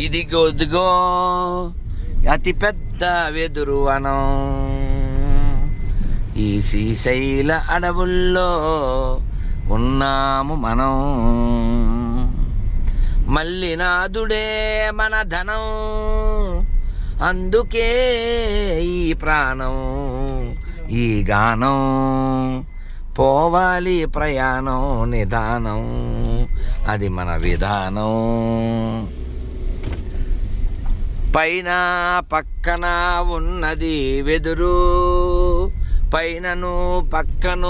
ఇదిగో అతి పెద్ద వెదురు వనం, ఈ శ్రీశైల అడవుల్లో ఉన్నాము మనం. మల్లినాథుడే మన ధనం, అందుకే ఈ ప్రాణం ఈ గానం. పోవాలి ప్రయాణం నిదానం, అది మన విధానం. పైన పక్కన ఉన్నది వెదురు, పైనను పక్కన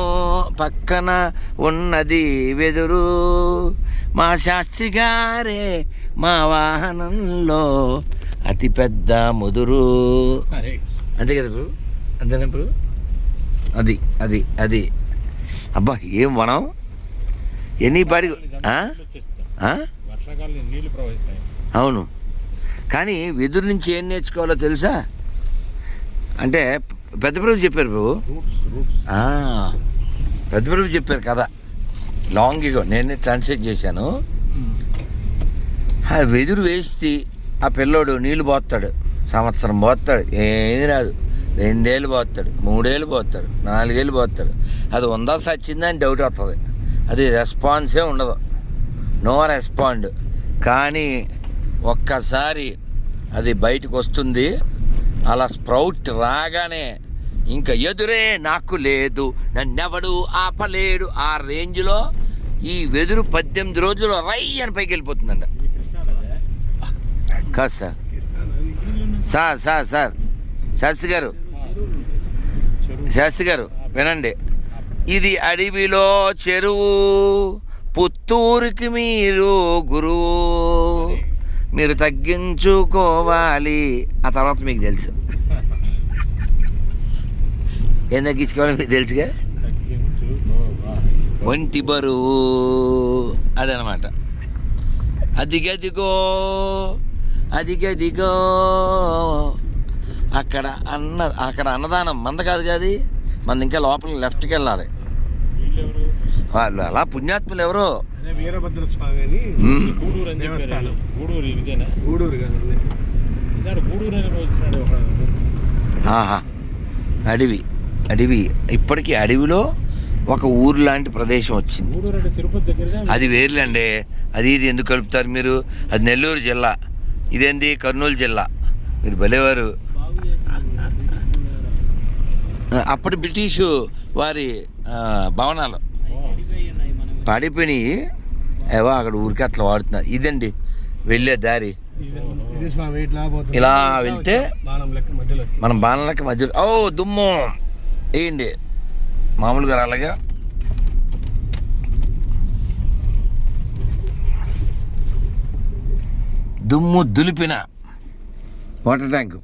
ఉన్నది వెదురు. మా శాస్త్రి గారే మా వాహనంలో అతిపెద్ద ముదురు. అంతే కదా ఇప్పుడు, అంతేనా ఇప్పుడు? అది అది అది అబ్బా ఏం వనం! ఎన్ని పాడి అవును. కానీ వెదురు నుంచి ఏం నేర్చుకోవాలో తెలుసా? అంటే పెద్ద ప్రభు చెప్పారు బాబు, పెద్ద ప్రభు చెప్పారు కదా లాంగ్ ఇగో, నేనే ట్రాన్స్లేట్ చేశాను. వెదురు వేస్తే ఆ పిల్లోడు నీళ్ళు పోస్తాడు, సంవత్సరం పోస్తాడు, ఏమీ రాదు. 2 ఏళ్ళు పోతాడు, 3 ఏళ్ళు పోతాడు, 4 ఏళ్ళు పోతాడు. అది ఉందా సచ్చిందని డౌట్ వస్తుంది. అది రెస్పాన్సే ఉండదు, నో రెస్పాండ్. కానీ ఒక్కసారి అది బయటకు వస్తుంది, అలా స్ప్రౌట్ రాగానే ఇంకా ఎదురే నాకు లేదు, నన్నెవడు ఆపలేడు, ఆ రేంజ్లో ఈ వెదురు 18 రోజుల్లో రై అని పైకి వెళ్ళిపోతుందంట. కాదు సార్ శాస్త్రి గారు వినండి. ఇది అడవిలో చెరువు, పుత్తూరుకి మీరు గురువు, మీరు తగ్గించుకోవాలి. ఆ తర్వాత మీకు తెలుసు ఏం తగ్గించుకోవాలి, మీకు తెలుసుగా. ఒంటి బరువు అదనమాట. అదిగదిగో అక్కడ అన్నదానం మంద కాదు కాదు, మంది ఇంకా లోపల లెఫ్ట్కి వెళ్ళాలి. వాళ్ళు అలా పుణ్యాత్ములు ఎవరో. వీరభద్ర స్వామి అని దేవస్థానం, గూడూరు కాదు. అడవి ఇప్పటికీ అడవిలో ఒక ఊరు లాంటి ప్రదేశం వచ్చింది. అది వేర్లండి, అది ఇది ఎందుకు కలుపుతారు మీరు? అది నెల్లూరు జిల్లా, ఇదేంది కర్నూలు జిల్లా. మీరు భలేవారు. అప్పటి బ్రిటిషు వారి భవనాలు పడిపోయి ఏవో అక్కడ ఊరికి అట్లా వాడుతున్నారు. ఇదండి వెళ్ళే దారి. ఇలా వెళ్తే మనం బాణం లెక్క మధ్యలో. ఓ దుమ్ము వేయండి మామూలుగా అలాగా. దుమ్ము దులిపిన వాటర్ ట్యాంకు.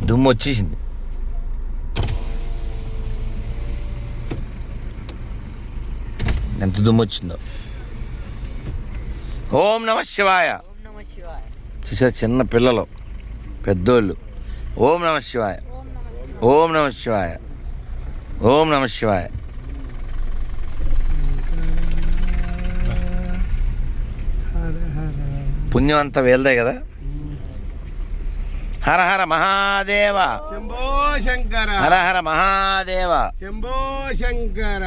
దుమ్ము వచ్చేసింది. ఎంత దుమ్ము వచ్చిందో. ఓం నమ శివాయ. చూసా చిన్న పిల్లలు పెద్దోళ్ళు. ఓం నమ శివాయ, ఓం నమ శివాయ, ఓం నమ శివాయ. పుణ్యం అంతా వేలదే కదా. హర హర మహాదేవ, శంభో శంకర, హర హర మహాదేవ, శంభో శంకర.